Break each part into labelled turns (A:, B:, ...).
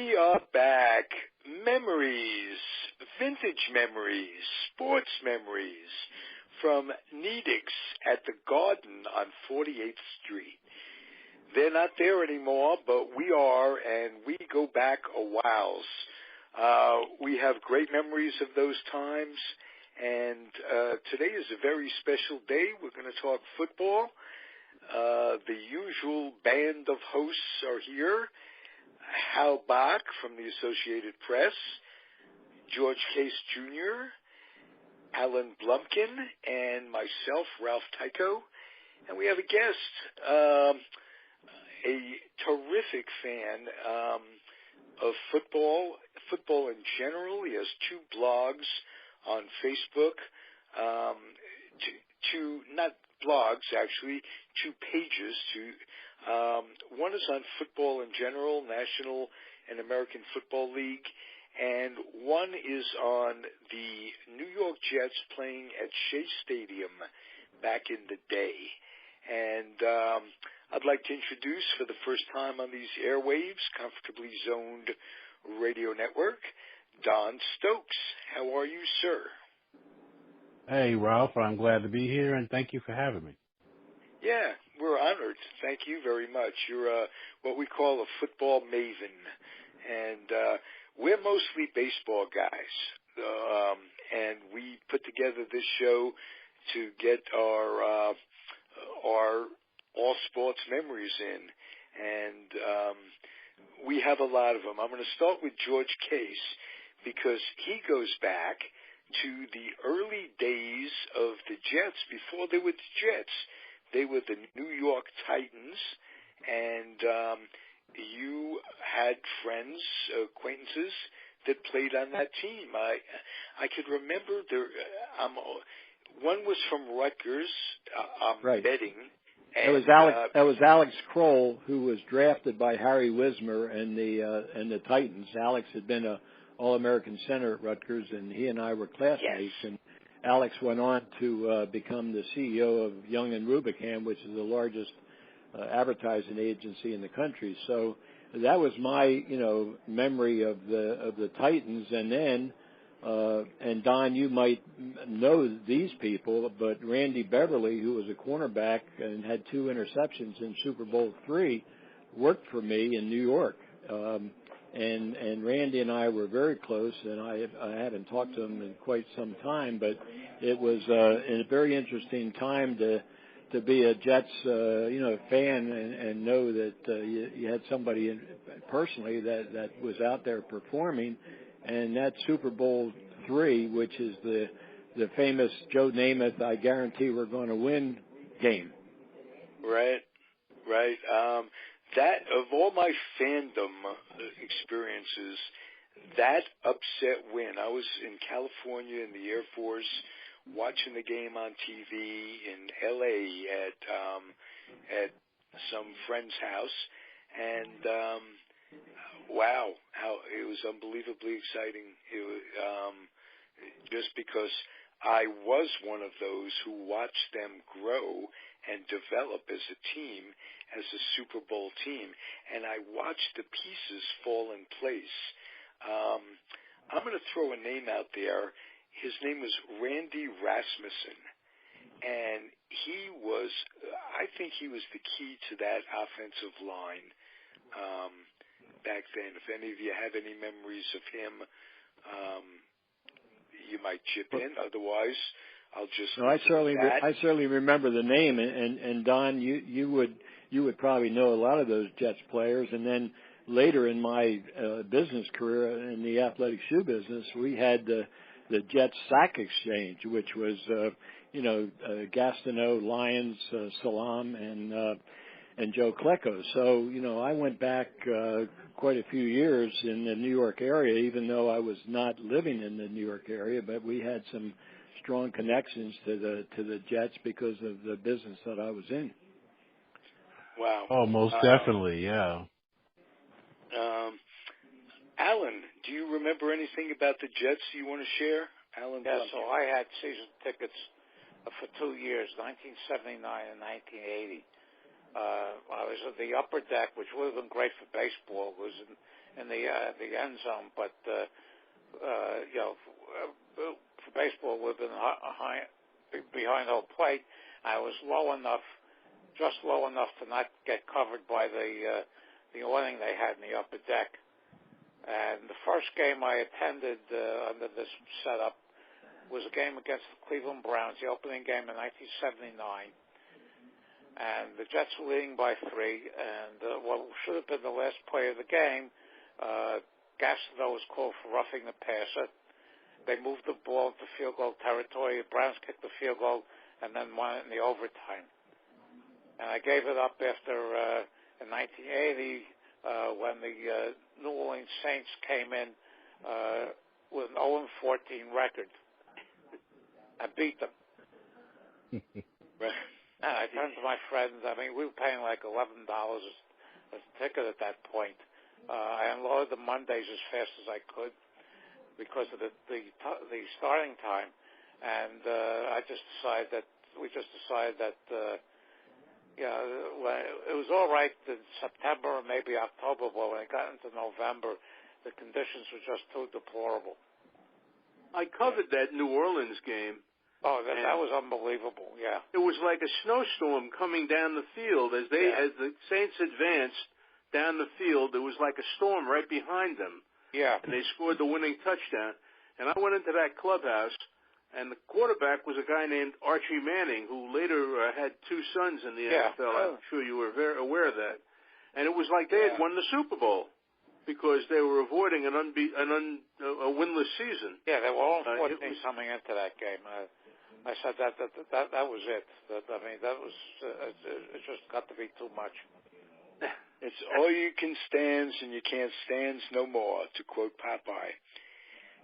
A: We are back. Memories, vintage memories, sports memories from Nedick's at the Garden on 48th Street. They're not there anymore, but we are, and we go back a whiles. We have great memories of those times, and today is a very special day. We're going to talk football. The usual band of hosts are here. Hal Bock from the Associated Press, George Case Jr., Alan Blumkin, and myself, Ralph Tyko. And we have a guest, a terrific fan of football in general. He has two blogs on Facebook, two not blogs, actually, two pages. One is on football in general, National and American Football League, and one is on the New York Jets playing at Shea Stadium back in the day. And I'd like to introduce, for the first time on these airwaves, comfortably zoned radio network, Don Stokes. How are you, sir?
B: Hey, Ralph, I'm glad to be here, and thank you for having me.
A: Yeah, we're honored. Thank you very much. You're what we call a football maven, and we're mostly baseball guys, and we put together this show to get our all sports memories in, and we have a lot of them. I'm going to start with George Case because he goes back to the early days of the Jets. Before they were the Jets, they were the New York Titans, and you had friends, acquaintances that played on that team. I could remember one was from Rutgers. I'm
C: right.
A: betting.
C: And, it was Alex Kroll, who was drafted by Harry Wismer and the Titans. Alex had been a All-American center at Rutgers, and he and I were classmates.
A: Yes.
C: And Alex went on to become the CEO of Young and Rubicam, which is the largest advertising agency in the country. So that was my, memory of the Titans. And then, and Don, you might know these people, but Randy Beverly, who was a cornerback and had 2 interceptions in Super Bowl III, worked for me in New York. And Randy and I were very close, and I haven't talked to him in quite some time, but it was a very interesting time to be a Jets fan and know that you had somebody personally that was out there performing. And that Super Bowl III, which is the famous Joe Namath, I guarantee we're going to win game.
A: Right. That, of all my fandom experiences, that upset win. I was in California in the Air Force watching the game on TV in L.A. at some friend's house, and wow, how it was unbelievably exciting. It was, just because I was one of those who watched them grow and develop as a team, as a Super Bowl team, and I watched the pieces fall in place. I'm going to throw a name out there. His name was Randy Rasmussen, and I think he was the key to that offensive line back then. If any of you have any memories of him, you might chip in. Otherwise, I'll just.
C: No, I certainly remember the name, and Don, you would probably know a lot of those Jets players. And then later in my business career in the athletic shoe business, we had the Jets sack exchange, which was Gastineau, Lyons, Salam, and Joe Klecko. So I went back quite a few years in the New York area, even though I was not living in the New York area, but we had some strong connections to the Jets because of the business that I was in.
A: Wow.
B: Oh, most definitely, yeah.
A: Alan, do you remember anything about the Jets you want to share? Alan?
D: Yeah, so I had season tickets for 2 years, 1979 and 1980. I was in the upper deck, which would have been great for baseball. It was in the end zone, but for baseball, it would have been behind home plate. I was just low enough to not get covered by the awning they had in the upper deck. And the first game I attended under this setup was a game against the Cleveland Browns, the opening game in 1979. And the Jets were leading by 3, and what should have been the last play of the game, Gastineau was called for roughing the passer. They moved the ball into field goal territory. The Browns kicked the field goal and then won it in the overtime. And I gave it up after, in 1980, when the New Orleans Saints came in with an 0-14 record. I beat them. And I turned to my friends. I mean, we were paying like $11 a ticket at that point. I unloaded the Mondays as fast as I could because of the starting time, and we just decided that it was all right in September or maybe October, but when it got into November, the conditions were just too deplorable.
E: I covered that New Orleans game.
D: Oh, that was unbelievable, yeah.
E: It was like a snowstorm coming down the field. As the Saints advanced down the field, there was like a storm right behind them.
D: Yeah.
E: And they scored the winning touchdown. And I went into that clubhouse, and the quarterback was a guy named Archie Manning, who later had 2 sons in the NFL. I'm sure you were very aware of that. And it was like they had won the Super Bowl because they were avoiding a winless season.
D: Yeah, they were all 14 coming into that game. I said that was it. That was it just got to be too much.
A: It's all you can stands and you can't stands no more, to quote Popeye.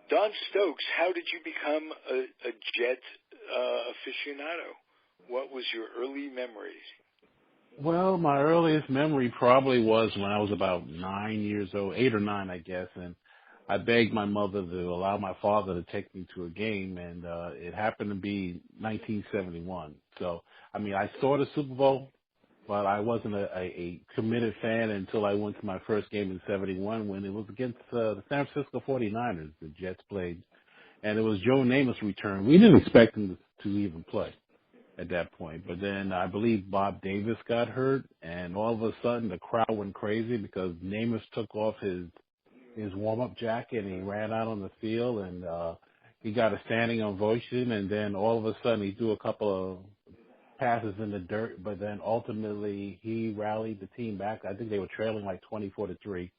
A: Don Stokes, how did you become a Jet aficionado? What was your early memories?
B: Well, my earliest memory probably was when I was about 9 years old, 8 or 9, I guess, and I begged my mother to allow my father to take me to a game, and it happened to be 1971. So, I mean, I saw the Super Bowl, but I wasn't a committed fan until I went to my first game in 71 when it was against the San Francisco 49ers. The Jets played, and it was Joe Namath's return. We didn't expect him to even play at that point, but then I believe Bob Davis got hurt, and all of a sudden the crowd went crazy because Namath took off his warm-up jacket and he ran out on the field, and he got a standing ovation, and then all of a sudden he threw a couple of passes in the dirt, but then ultimately he rallied the team back. I think they were trailing like 24-3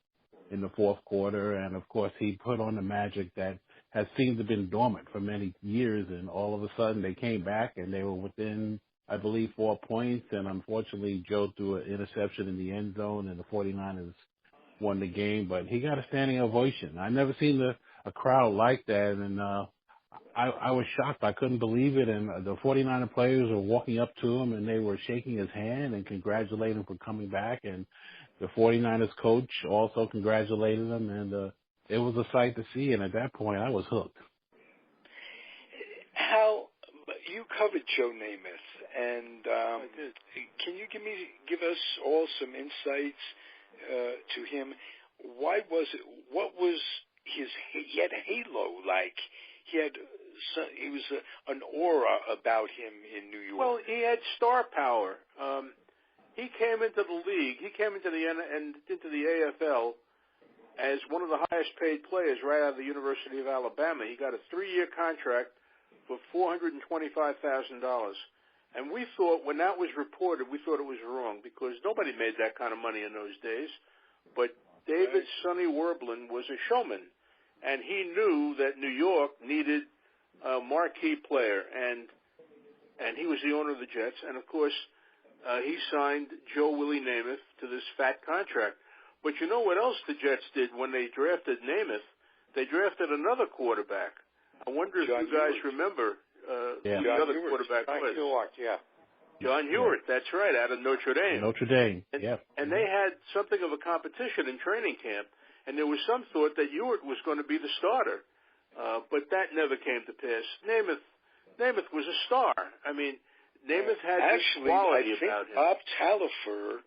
B: in the fourth quarter, and of course he put on the magic that has seemed to have been dormant for many years, and all of a sudden they came back and they were within, I believe, 4 points, and unfortunately Joe threw an interception in the end zone and the 49ers won the game, but he got a standing ovation. I never seen a crowd like that, and I was shocked. I couldn't believe it, and the 49er players were walking up to him, and they were shaking his hand and congratulating him for coming back, and the 49ers coach also congratulated him, and it was a sight to see, and at that point I was hooked.
A: How you covered Joe Namath, and can you give us all some insights to him? Why was it? What was he had a halo like? He was an aura about him in New York.
E: Well, he had star power. He came into the league. He came into the AFL as one of the highest paid players right out of the University of Alabama. He got a 3-year contract for $425,000. And we thought, when that was reported, we thought it was wrong because nobody made that kind of money in those days. But David Sonny Werblin was a showman, and he knew that New York needed a marquee player, and he was the owner of the Jets. And, of course, he signed Joe Willie Namath to this fat contract. But you know what else the Jets did when they drafted Namath? They drafted another quarterback. I wonder if you guys remember who the other quarterback was. John Hewart, that's right, out of Notre Dame. And they had something of a competition in training camp, and there was some thought that Hewart was going to be the starter. But that never came to pass. Namath was a star. I mean, Namath had
A: actually,
E: quality
A: I think
E: about him.
A: Bob Tallifer,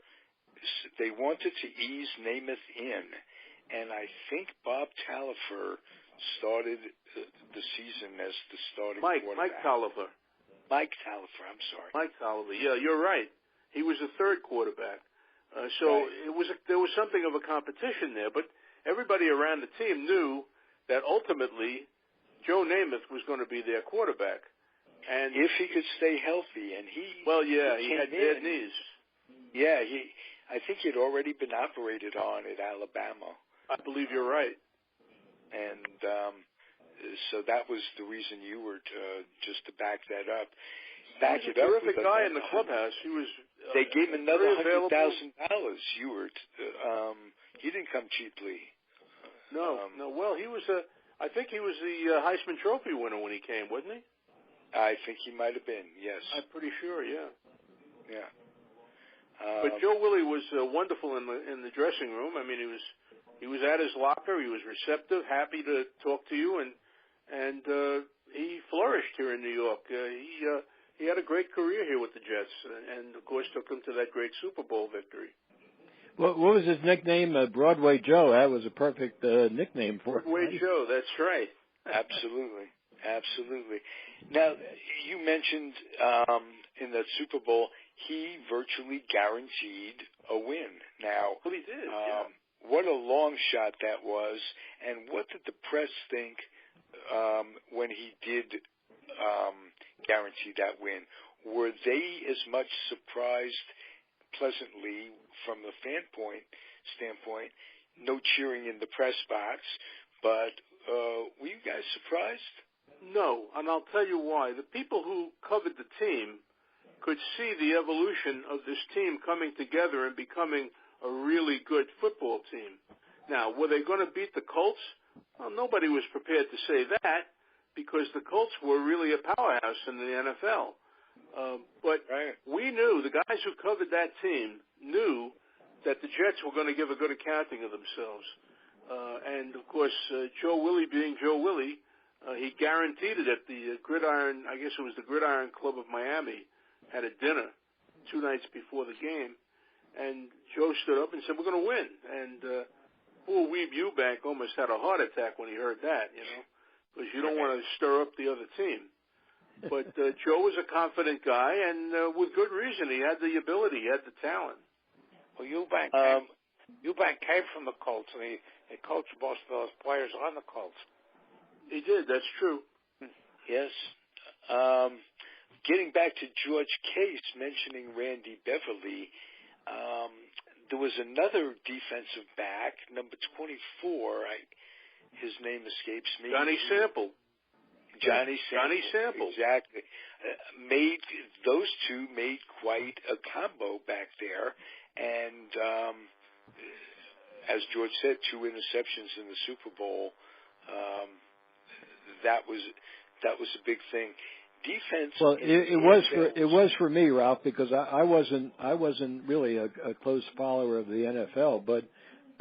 A: they wanted to ease Namath in, and I think Bob Tallifer started the season as the starting quarterback.
E: Mike Tallifer.
A: Mike Tallifer, I'm sorry.
E: Mike Tallifer. Yeah, you're right. He was the third quarterback. So
A: right.
E: There was something of a competition there, but everybody around the team knew that ultimately Joe Namath was going to be their quarterback. And
A: if he could stay healthy, and he
E: had bad knees.
A: Yeah, I think he'd already been operated on at Alabama.
E: I believe you're right.
A: And so that was the reason you were just to back that up.
E: He was a terrific guy in the clubhouse. He was.
A: They gave him another $100,000. He didn't come cheaply.
E: No. Well, he was I think he was the Heisman Trophy winner when he came, wasn't he?
A: I think he might have been. Yes.
E: I'm pretty sure. Yeah.
A: Yeah.
E: But Joe Willie was wonderful in the dressing room. I mean, he was at his locker. He was receptive, happy to talk to you, and he flourished here in New York. He had a great career here with the Jets, and of course took them to that great Super Bowl victory.
C: What was his nickname? Broadway Joe. That was a perfect nickname for him.
E: Broadway Joe. That's right.
A: Absolutely. Now, you mentioned in that Super Bowl, he virtually guaranteed a win. Now,
E: well, he did.
A: What a long shot that was, and what did the press think when he did guarantee that win? Were they as much surprised pleasantly from the standpoint, no cheering in the press box, but were you guys surprised?
E: No, and I'll tell you why. The people who covered the team could see the evolution of this team coming together and becoming a really good football team. Now, were they going to beat the Colts? Well, nobody was prepared to say that because the Colts were really a powerhouse in the NFL. But we knew, the guys who covered that team knew that the Jets were going to give a good accounting of themselves. And, of course, Joe Willie being Joe Willie, he guaranteed it at the Gridiron, I guess it was the Gridiron Club of Miami, had a dinner 2 nights before the game. And Joe stood up and said, we're going to win. And poor Weeb Eubank almost had a heart attack when he heard that, because you don't want to stir up the other team. But Joe was a confident guy, and with good reason. He had the ability. He had the talent.
D: Well, Eubank came from the Colts, and he coached most of those players on the Colts.
E: He did. That's true.
A: Yes. Getting back to George Case mentioning Randy Beverly, there was another defensive back, number 24. His name escapes me.
E: Johnny Sample.
A: Johnny Sample. Exactly. Those two made quite a combo back there, and as George said, 2 interceptions in the Super Bowl. That was a big thing. Defense.
C: Well, it was for me, Ralph, because I wasn't really a close follower of the NFL, but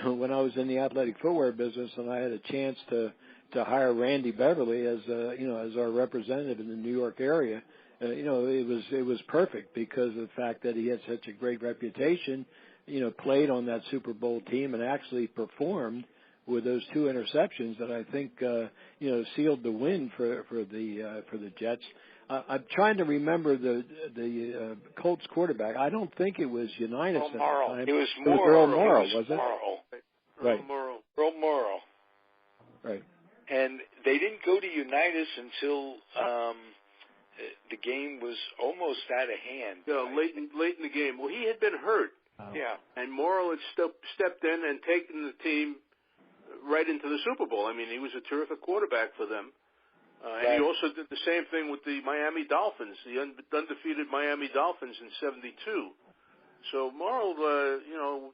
C: when I was in the athletic footwear business and I had a chance to hire Randy Beverly as our representative in the New York area, it was perfect because of the fact that he had such a great reputation, played on that Super Bowl team and actually performed with those 2 interceptions that I think sealed the win for the Jets. I'm trying to remember the Colts quarterback. I don't think it was Unitas at the time.
A: It was Earl Morrall,
C: was it?
A: Right. Earl Morrall.
C: Right.
A: And they didn't go to Unitas until the game was almost out of hand.
E: Yeah, late in the game. Well, he had been hurt.
D: Yeah.
E: And Morrall had stepped in and taken the team right into the Super Bowl. I mean, he was a terrific quarterback for them. And he also did the same thing with the Miami Dolphins, the undefeated Miami Dolphins in '72. So Morrall,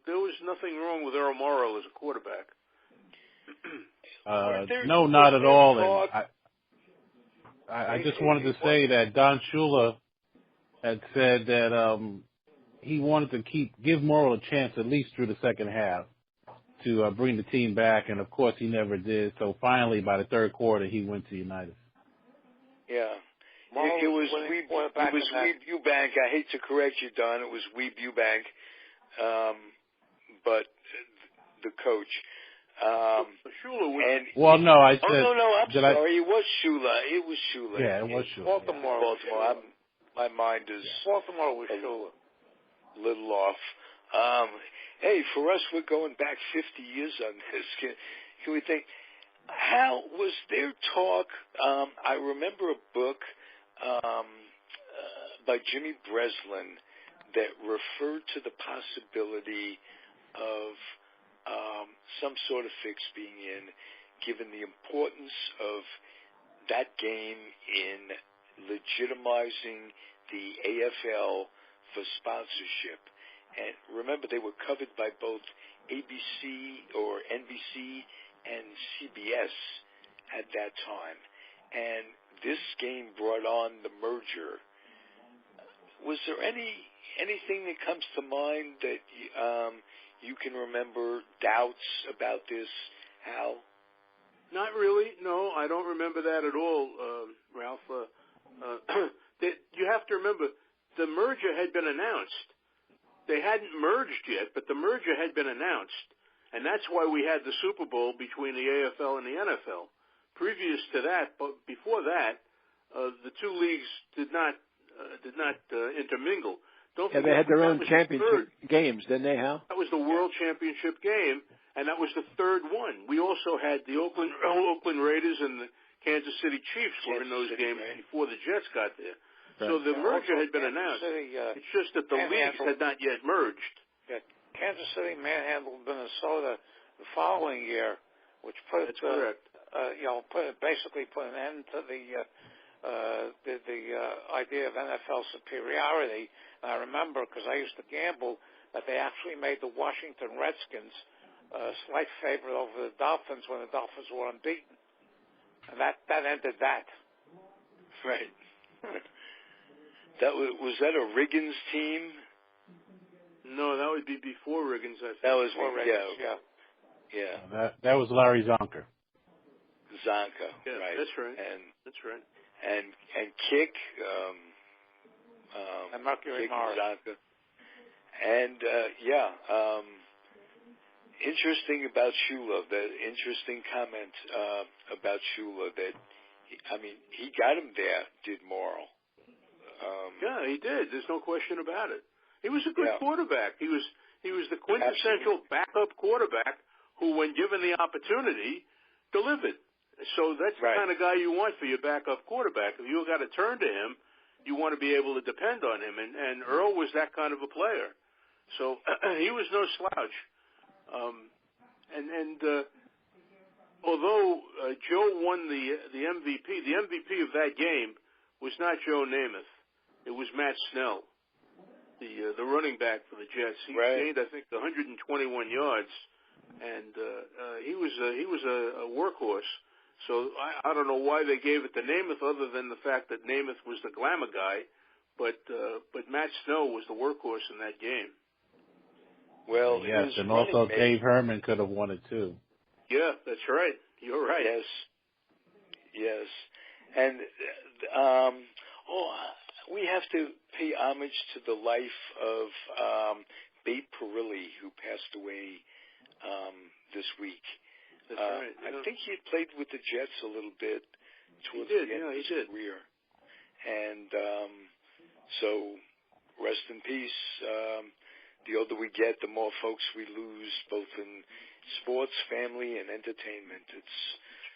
E: there was nothing wrong with Earl Morrall as a quarterback.
B: No, not at all. And I just wanted to say that Don Shula had said that he wanted to give Morrall a chance at least through the second half to bring the team back, and of course he never did. So finally, by the third quarter, he went to United.
A: Yeah. It was Weeb Eubank. I hate to correct you, Don. It was Weeb Eubank, but the coach.
E: Shula was.
B: I said.
A: No. I'm sorry. It was Shula.
B: Yeah, it was Shula.
A: Baltimore. My mind is.
D: Baltimore was Shula.
A: Little off. Hey, for us, we're going back 50 years on this. Can we think? How was there talk? I remember a book by Jimmy Breslin that referred to the possibility of some sort of fix being in, given the importance of that game in legitimizing the AFL for sponsorship. And remember, they were covered by both ABC or NBC and CBS at that time. And this game brought on the merger. Was there anything that comes to mind that you can remember, doubts about this, Hal?
E: Not really. No, I don't remember that at all, Ralph. You have to remember, the merger had been announced. They hadn't merged yet, but the merger had been announced, and that's why we had the Super Bowl between the AFL and the NFL. Previous to that, but before that, the two leagues did not intermingle. Don't forget,
C: they had their own championship games, didn't they, Hal?
E: That was the World Championship game, and that was the third one. We also had the Oakland Raiders and the Kansas City Chiefs were in those games before the Jets got there. Right. So the merger had been announced. It's just that the leagues had not yet merged.
D: Yeah, Kansas City manhandled Minnesota the following year, which put basically put an end to the idea of NFL superiority. And I remember, because I used to gamble, that they actually made the Washington Redskins a slight favorite over the Dolphins when the Dolphins were unbeaten. And that ended that.
A: Right. Was that a Riggins team?
E: No, that would be before Riggins, I think.
A: That was
D: before Riggins,
A: yeah.
B: That was Larry Zonka.
E: Yeah,
A: right.
E: That's right. That's right.
A: And Kick,
D: and Mercury Morris.
A: Zonka. And interesting about Shula. That interesting comment about Shula. That he got him there. Did Morrill?
E: Yeah, he did. There's no question about it. He was a good quarterback. He was the quintessential backup quarterback who, when given the opportunity, delivered. So that's the kind of guy you want for your backup quarterback. If you've got to turn to him, you want to be able to depend on him. And Earl was that kind of a player. So he was no slouch. Although Joe won the MVP, the MVP of that game was not Joe Namath. It was Matt Snell, the running back for the Jets. He gained, I think, 121 yards, and he was a workhorse. So I don't know why they gave it to Namath, other than the fact that Namath was the glamour guy, but Matt Snell was the workhorse in that game.
B: Well, yes, and also Dave Herman could have won it too.
E: Yeah, that's right. You're right.
A: Yes, and we have to pay homage to the life of Bate Perilli, who passed away this week.
E: That's right.
A: I think he had played with the Jets a little bit towards the end of his career. And so, rest in peace. The older we get, the more folks we lose, both in sports, family, and entertainment. It's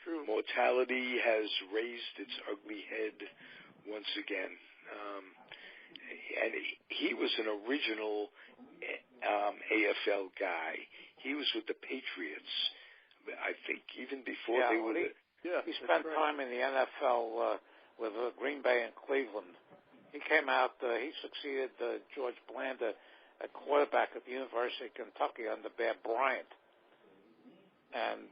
A: true. Mortality has raised its ugly head once again. And he was an original AFL guy. He was with the Patriots, I think, even before they were.
D: He spent time in the NFL with Green Bay and Cleveland. He came out. He succeeded George Blanda at quarterback at the University of Kentucky under Bear Bryant, and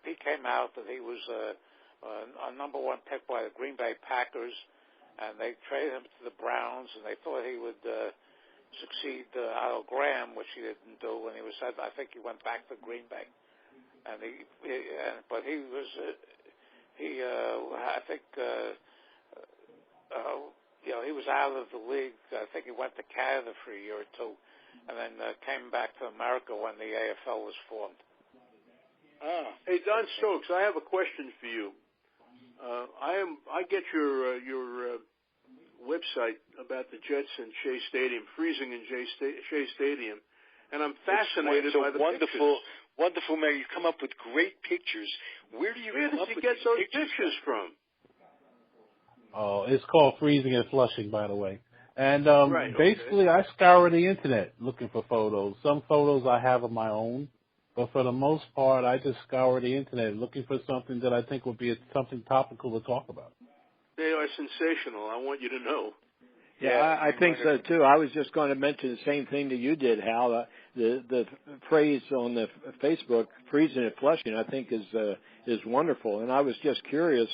D: he came out that he was a number one pick by the Green Bay Packers, and they traded him to the Browns, and they thought he would succeed Otto Graham, which he didn't do, and he was said. I think he went back to Green Bay, and I think he was out of the league. I think he went to Canada for a year or two, and then came back to America when the AFL was formed.
E: Hey, Don Stokes, I have a question for you. I get your website about the Jets and Shea Stadium, freezing in Shea Stadium, and I'm fascinated by the pictures.
A: Wonderful, man. You come up with great pictures. Where does
E: he get those pictures from?
B: Oh, it's called Freezing and Flushing, by the way. And basically, I scour the internet looking for photos. Some photos I have of my own, but for the most part, I just scour the internet looking for something that I think would be something topical to talk about.
E: They are sensational. I want you to know.
C: Yeah, I think so too. I was just going to mention the same thing that you did, Hal. The phrase on the Facebook, freezing and flushing, I think is wonderful. And I was just curious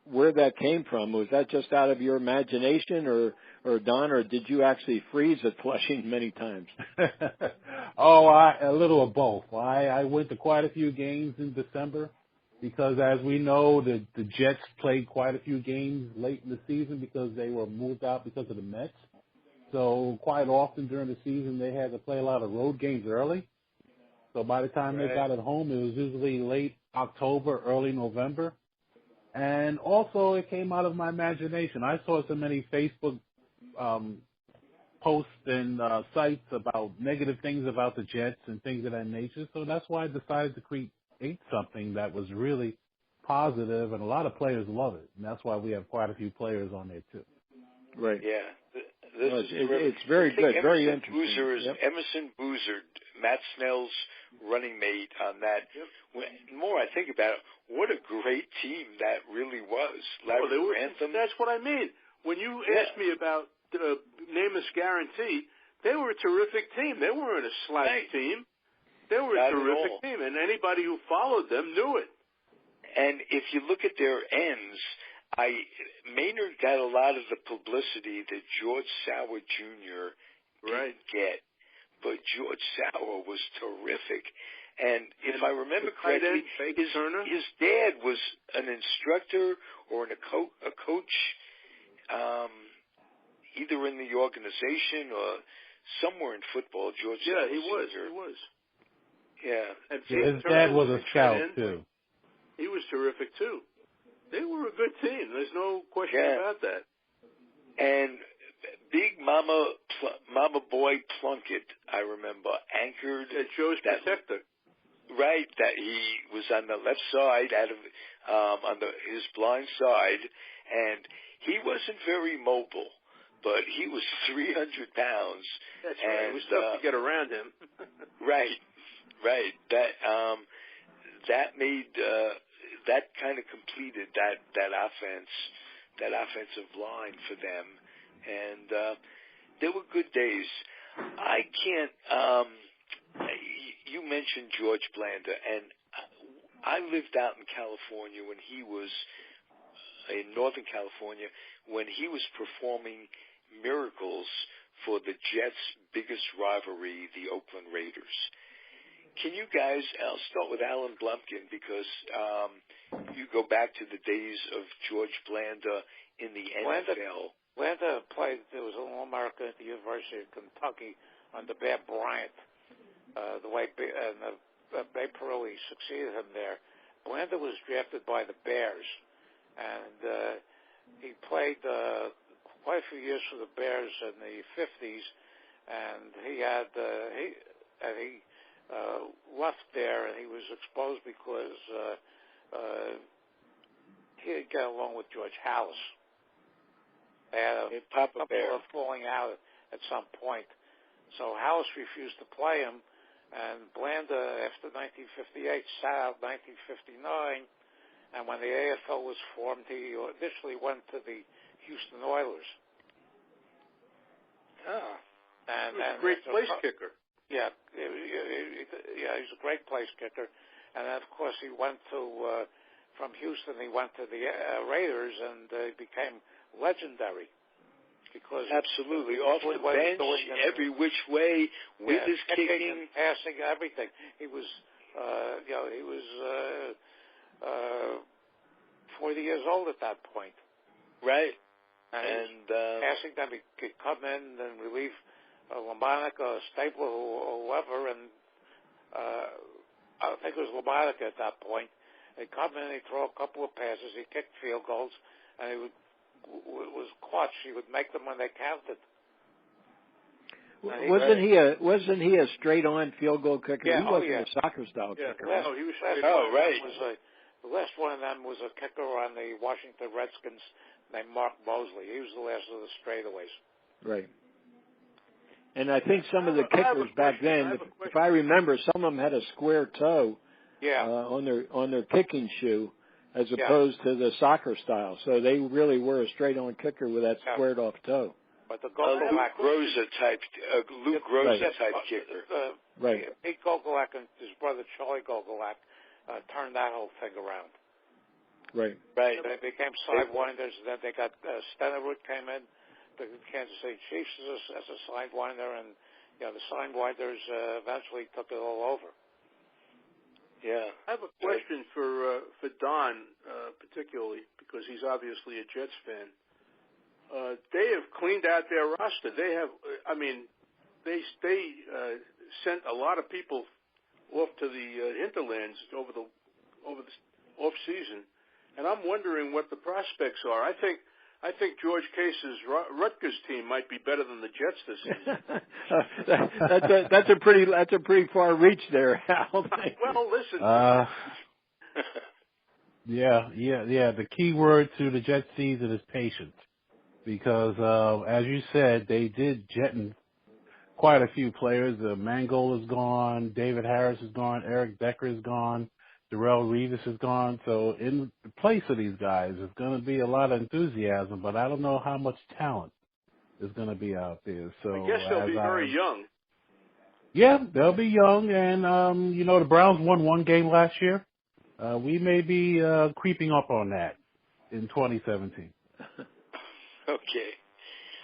C: where that came from. Was that just out of your imagination, or Don, or did you actually freeze at Flushing many times?
B: A little of both. I went to quite a few games in December because, as we know, the Jets played quite a few games late in the season because they were moved out because of the Mets. So quite often during the season, they had to play a lot of road games early. So by the time they got at home, it was usually late October, early November. And also, it came out of my imagination. I saw so many Facebook posts and sites about negative things about the Jets and things of that nature. So that's why I decided to create something that was really positive, and a lot of players love it. And that's why we have quite a few players on there, too.
C: Right.
A: Yeah.
C: It's very good, very interesting.
A: Emerson Boozer, Matt Snell's running mate on that.
E: Yep.
A: The more I think about it, what a great team that really was.
E: That's what I mean. When you asked me about Namath's guarantee, they were a terrific team. They weren't a slouch team. They were a terrific team, and anybody who followed them knew it.
A: And if you look at their ends, Maynard got a lot of the publicity that George Sauer Jr. didn't get, but George Sauer was terrific. And if I remember correctly, his dad was an instructor or a coach, either in the organization or somewhere in football. George Sauer
E: he was.
A: Sr.
E: He was.
A: Yeah.
E: And
B: his dad was a scout, too.
E: He was terrific, too. They were a good team. There's no question about that. And
A: Big Mama Boy Plunkett, I remember, anchored
E: Joe's protector.
A: Right, that he was on the left side, his blind side, and he wasn't very mobile, but he was 300 pounds.
E: That's right. It was tough to get around him.
A: Right. That made that kind of completed that offensive line for them, and they were good days. I can't. You mentioned George Blanda, and I lived out in California when he was in Northern California when he was performing miracles for the Jets' biggest rivalry, the Oakland Raiders. Can you guys, I'll start with Alan Blumkin because you go back to the days of George Blanda in the NFL.
D: Blanda played, there was an All-American at the University of Kentucky under Bear Bryant. Bay Perilli succeeded him there. Blanda was drafted by the Bears, and he played quite a few years for the Bears in the 50s, and he left there, and he was exposed because he didn't get along with George Hallis. They had a couple of falling out at some point, so Hallis refused to play him. And Blanda, after 1958, sat out 1959, and when the AFL was formed, he initially went to the Houston Oilers. And
E: great place kicker.
D: Yeah, he's a great place kicker. And then, of course, he went to from Houston. He went to the Raiders, and he became legendary. Because
A: absolutely, off the bench, every which way, with his kicking,
D: passing, everything. He was, 40 years old at that point.
A: Right. And
D: asking them he could come in and relieve Lamonica or Stapler or whoever, and I think it was Lamonica at that point. He'd come in, he'd throw a couple of passes, he'd kick field goals, and it was clutch. He would make them when they counted.
C: Wasn't he a straight on field goal kicker?
D: Yeah,
C: he wasn't a soccer style kicker.
E: He was straight
A: on. Right.
D: The last one of them was a kicker on the Washington Redskins named Mark Mosley. He was the last of the straightaways.
C: Right. And I think some of the kickers back then, if I remember, some of them had a square toe on their kicking shoe, as opposed to the soccer style. So they really were a straight on kicker with that squared off toe.
D: But the
A: Luke Groza type kicker.
C: Right.
D: Pete Gogolak and his brother Charlie Gogolak turned that whole thing around.
C: Right.
A: Right.
D: They became sidewinders. Then they got Stenerud came in, the Kansas City Chiefs as a sidewinder, and the sidewinders eventually took it all over.
A: Yeah.
E: I have a question for Don, particularly because he's obviously a Jets fan. They have cleaned out their roster. They have, they sent a lot of people off to the hinterlands over the off season, and I'm wondering what the prospects are. I think George Case's Rutgers team might be better than the Jets this season.
C: That's a pretty far reach there, Hal.
E: Well, listen.
B: Yeah. The key word to the Jets season is patience. Because, as you said, they did jettison quite a few players. Mangold is gone, David Harris is gone, Eric Decker is gone, Darrell Revis is gone. So in place of these guys, there's going to be a lot of enthusiasm, but I don't know how much talent is going to be out there. So
E: I guess they'll be very young.
B: Yeah, they'll be young, and the Browns won one game last year. We may be creeping up on that in 2017.
A: Okay.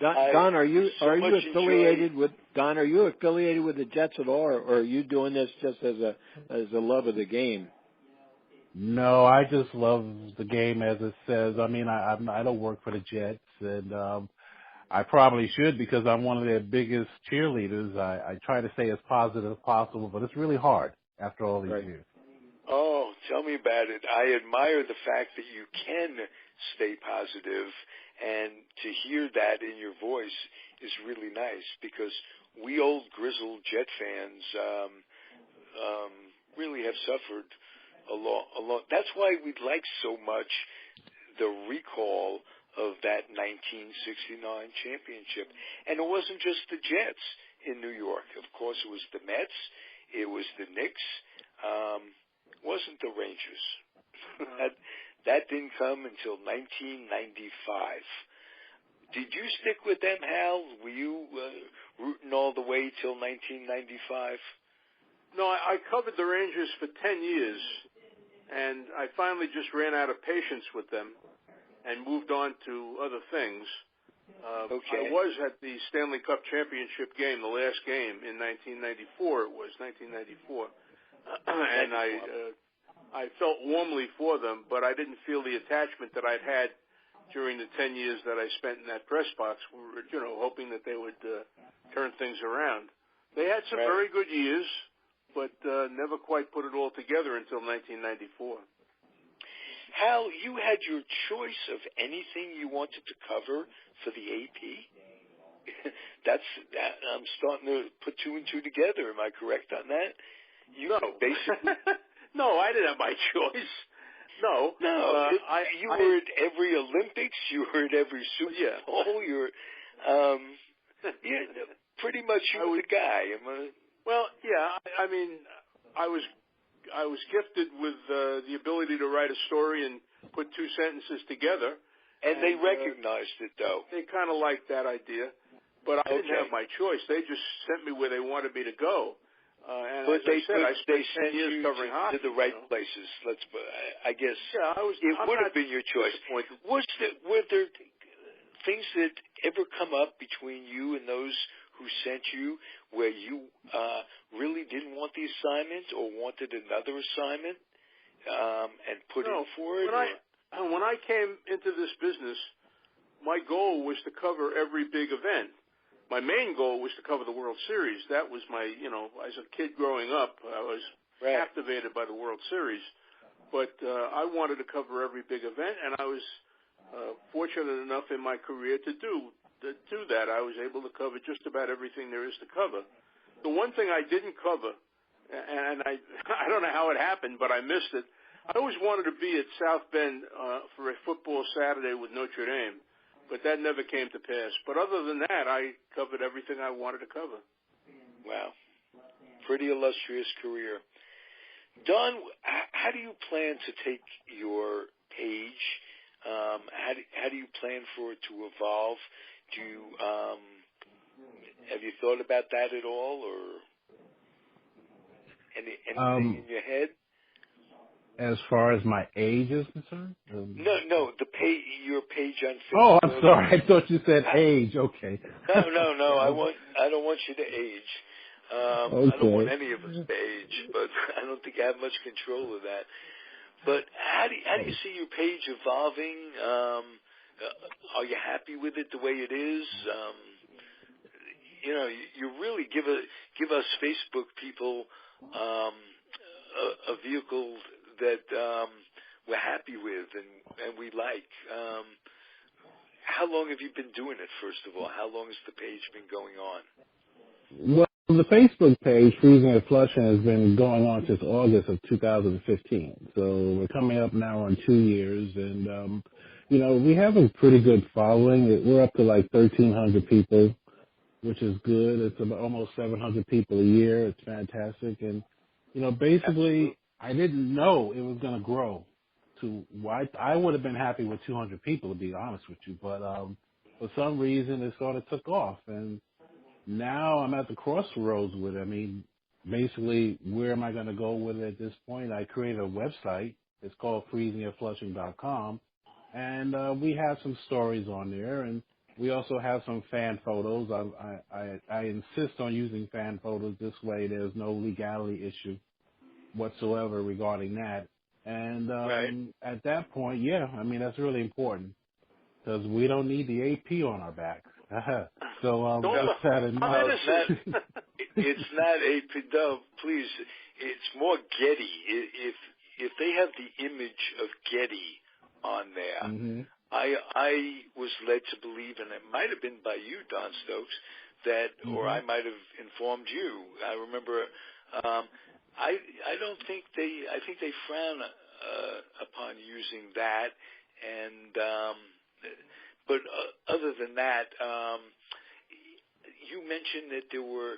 C: Don, are you affiliated with the Jets at all, or are you doing this just as a love of the game?
B: No, I just love the game as it says. I don't work for the Jets, and I probably should because I'm one of their biggest cheerleaders. I try to stay as positive as possible, but it's really hard after all these years.
A: Oh, tell me about it. I admire the fact that you can stay positive, and to hear that in your voice is really nice because we old grizzled Jet fans really have suffered a lot. That's why we like so much the recall of that 1969 championship. And it wasn't just the Jets in New York. Of course, it was the Mets. It was the Knicks. Wasn't the Rangers. That didn't come until 1995. Did you stick with them, Hal? Were you rooting all the way till 1995?
E: No, I covered the Rangers for 10 years, and I finally just ran out of patience with them and moved on to other things. I was at the Stanley Cup Championship game, the last game in 1994. It was 1994. And I felt warmly for them, but I didn't feel the attachment that I'd had during the 10 years that I spent in that press box, hoping that they would turn things around. They had some very good years, but never quite put it all together until 1994.
A: Hal, you had your choice of anything you wanted to cover for the AP? I'm starting to put two and two together. Am I correct on that?
E: No.
A: Basically.
E: No, I didn't have my choice. No.
A: You were at every Olympics. You were at every Super Bowl. You were, pretty much you were the guy.
E: Well, yeah. I was gifted with the ability to write a story and put two sentences together.
A: And they recognized it, though.
E: They kind of liked that idea. But I didn't have my choice. They just sent me where they wanted me to go. And
A: but
E: they
A: sent
E: years
A: you
E: covering hockey,
A: to the right places. I guess it would have been your choice. Were there things that ever come up between you and those who sent you where you really didn't want the assignment or wanted another assignment and put in for it?
E: When I came into this business, my goal was to cover every big event. My main goal was to cover the World Series. That was my, as a kid growing up, I was captivated by the World Series. But I wanted to cover every big event, and I was fortunate enough in my career to do that. I was able to cover just about everything there is to cover. The one thing I didn't cover, and I don't know how it happened, but I missed it. I always wanted to be at South Bend for a football Saturday with Notre Dame, but that never came to pass. But other than that, I covered everything I wanted to cover.
A: Wow. Pretty illustrious career. Don, how do you plan to take your page? How do you plan for it to evolve? Do you have you thought about that at all, or anything in your head?
B: As far as my age is concerned?
A: No, your page on Facebook.
B: Oh, I'm sorry. I thought you said age. Okay.
A: No. I don't want you to age.
B: Okay.
A: I don't want any of us to age, but I don't think I have much control of that. But how do you see your page evolving? Are you happy with it the way it is? You really give us Facebook people a vehicle that we're happy with and we like. How long have you been doing it, first of all? How long has the page been going on?
B: Well, the Facebook page, Freezing and Flushing, has been going on since August of 2015. So we're coming up now on 2 years, and, we have a pretty good following. We're up to like 1,300 people, which is good. It's about almost 700 people a year. It's fantastic. And, basically, I didn't know it was going to grow. I would have been happy with 200 people, to be honest with you, but for some reason it sort of took off, and now I'm at the crossroads with it. I mean, basically, where am I going to go with it at this point? I created a website. It's called freezingandflushing.com, and we have some stories on there, and we also have some fan photos. I insist on using fan photos. This way there's no legality issue whatsoever regarding that. And at that point, that's really important because we don't need the AP on our back. So with that in mind,
A: it's not AP. No, please, it's more Getty. If they have the image of Getty on there,
B: mm-hmm.
A: I was led to believe, and it might have been by you, Don Stokes, that, or I might have informed you. I remember. I don't think I think they frown upon using that, and but other than that, you mentioned that there were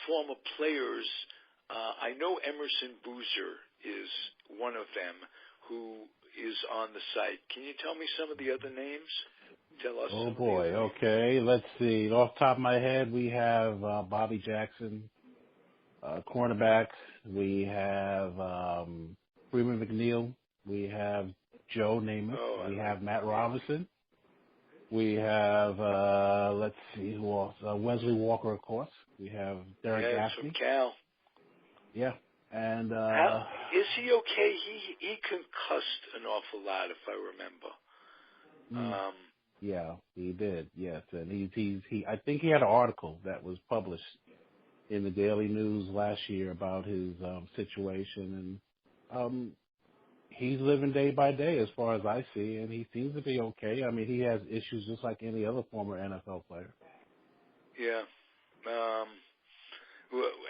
A: former players. I know Emerson Boozer is one of them who is on the site. Can you tell me some of the other names? Tell us.
B: Oh boy, okay. Let's see. Off the top of my head, we have Bobby Jackson, cornerback. We have Freeman McNeil. We have Joe Namath. We have Matt Robinson. We have, let's see, who else? Wesley Walker, of course. We have Derek Gaffney.
A: From Cal.
B: Yeah. And
A: is he okay? He concussed an awful lot, if I remember.
B: Yeah, he did. Yes, and he. I think he had an article that was published in the Daily News last year about his situation, and he's living day by day as far as I see, and he seems to be okay. I mean, he has issues just like any other former NFL player.
A: Yeah.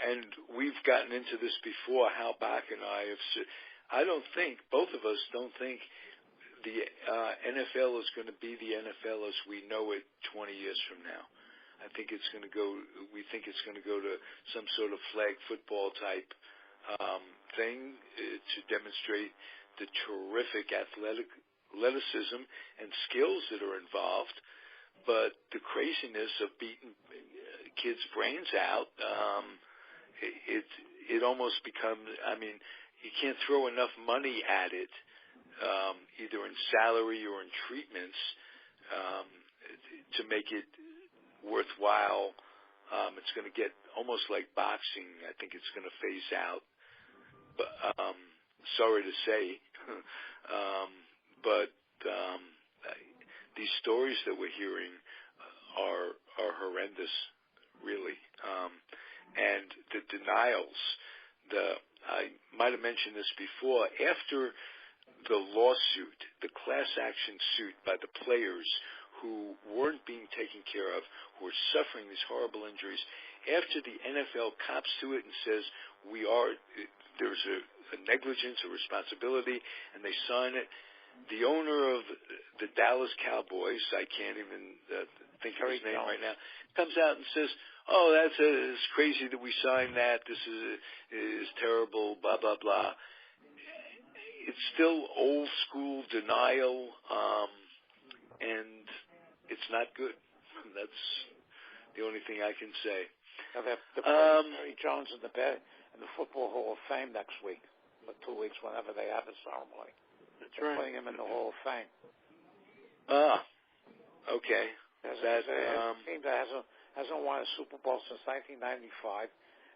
A: And we've gotten into this before, Hal Bock and I don't think, both of us don't think the NFL is going to be the NFL as we know it 20 years from now. I think it's going to go. We think it's going to go to some sort of flag football type thing to demonstrate the terrific athleticism and skills that are involved. But the craziness of beating kids' brains out, it almost becomes. I mean, you can't throw enough money at it, either in salary or in treatments, to make it worthwhile. It's going to get almost like boxing. I think it's going to phase out. But sorry to say, but these stories that we're hearing are horrendous, really. And the denials, I might have mentioned this before, after the lawsuit, the class action suit by the players who weren't being taken care of, who were suffering these horrible injuries, after the NFL cops to it and says there's a negligence, a responsibility, and they sign it, the owner of the Dallas Cowboys, I can't even think of his name right now, comes out and says, "Oh, it's crazy that we signed that. This is terrible. Blah blah blah." It's still old school denial, and it's not good. That's the only thing I can say.
D: Now they're putting Jerry Jones in the Football Hall of Fame next week, or 2 weeks, whenever they have a ceremony.
E: That's
D: they're
E: right.
D: Putting him in the Hall of Fame.
A: Okay.
D: There's a team that hasn't won a Super Bowl since 1995.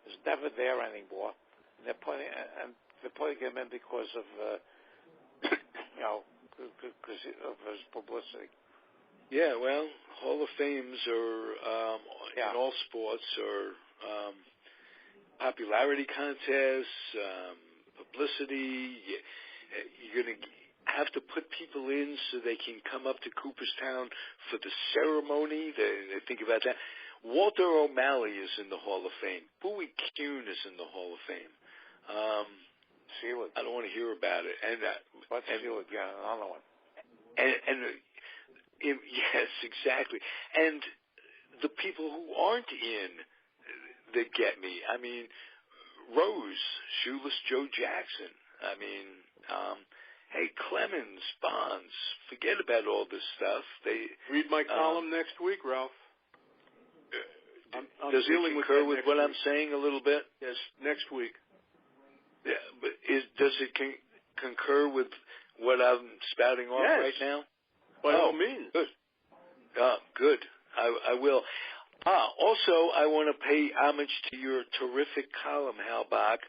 D: Is never there anymore. And they're putting him in because of because of his publicity.
A: Yeah, well, Hall of Fames are in all sports are popularity contests, publicity. You're going to have to put people in so they can come up to Cooperstown for the ceremony. They think about that. Walter O'Malley is in the Hall of Fame. Bowie Kuhn is in the Hall of Fame. I don't want to hear about it. And
D: let's do it again, another one.
A: Yes, exactly. And the people who aren't in that get me. I mean, Rose, Shoeless Joe Jackson. I mean, hey, Clemens, Bonds. Forget about all this stuff.
E: Read my column next week, Ralph.
A: Does it concur with what I'm saying a little bit?
E: Yes, next week.
A: Yeah, but does it concur with what I'm spouting off right now?
E: By all means.
A: Good. Good. I will. Also, I want to pay homage to your terrific column, Hal Bock,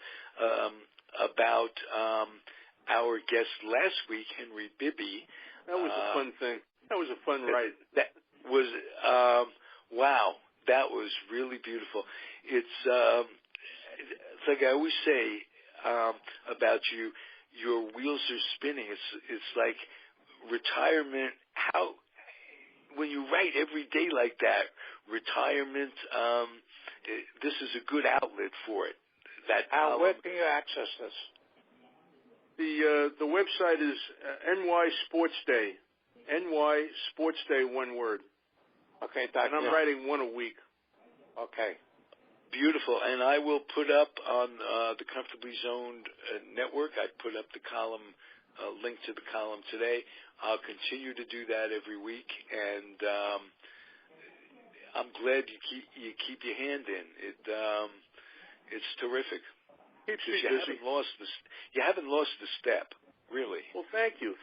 A: about our guest last week, Henry Bibby.
E: That was a fun thing. That was a fun write.
A: That was, wow, that was really beautiful. It's like I always say about you, your wheels are spinning. It's like retirement. When you write every day like that, retirement, this is a good outlet for it.
D: Where can you access this?
E: The website is NY Sports Day. NY Sports Day, one word.
D: Okay,
E: and I'm writing one a week.
D: Okay.
A: Beautiful. And I will put up on the Comfortably Zoned network, I put up the column, link to the column today. I'll continue to do that every week, and I'm glad you keep your hand in. It's terrific.
E: Keeps me
A: busy. You haven't lost the step, really.
E: Well, thank you.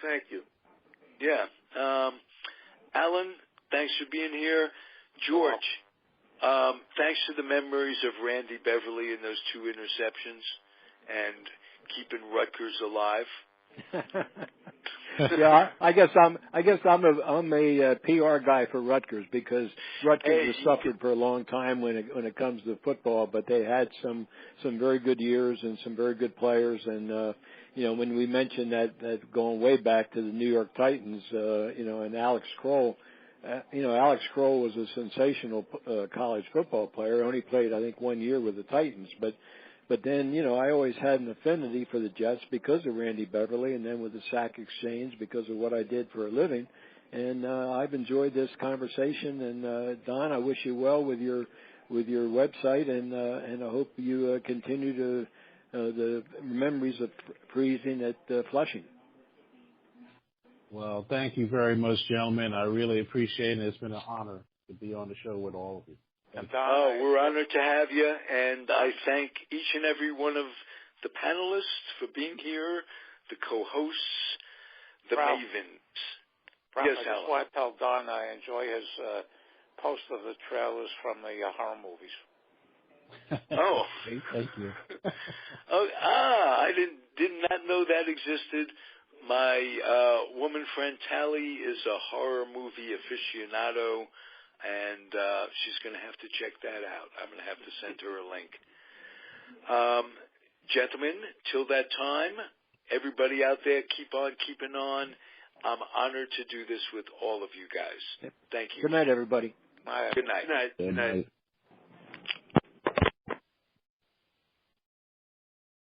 A: Yeah. Alan, thanks for being here. George, thanks for the memories of Randy Beverly and those 2 interceptions and keeping Rutgers alive.
C: Yeah, I guess I'm a PR guy for Rutgers, because Rutgers has suffered for a long time when it comes to football, but they had some very good years and some very good players. And when we mentioned that going way back to the New York Titans, and Alex Kroll. Alex Kroll was a sensational college football player. Only played, I think, 1 year with the Titans, but then, I always had an affinity for the Jets because of Randy Beverly, and then with the Sack Exchange because of what I did for a living. And I've enjoyed this conversation. And Don, I wish you well with your website, and I hope you continue to the memories of freezing at Flushing.
B: Well, thank you very much, gentlemen. I really appreciate it. It's been an honor to be on the show with all of you.
A: We're honored to have you, and I thank each and every one of the panelists for being here, the co-hosts, the mavens. Yes,
D: I just want to tell Don I enjoy his post of the trailers from the horror movies.
B: Thank you.
A: I did not know that existed. My woman friend Tally is a horror movie aficionado, and she's going to have to check that out. I'm going to have to send her a link. Gentlemen, till that time, everybody out there, keep on keeping on. I'm honored to do this with all of you guys.
C: Yep.
A: Thank you.
C: Good night, everybody.
D: Bye.
E: Good night.
B: Good night.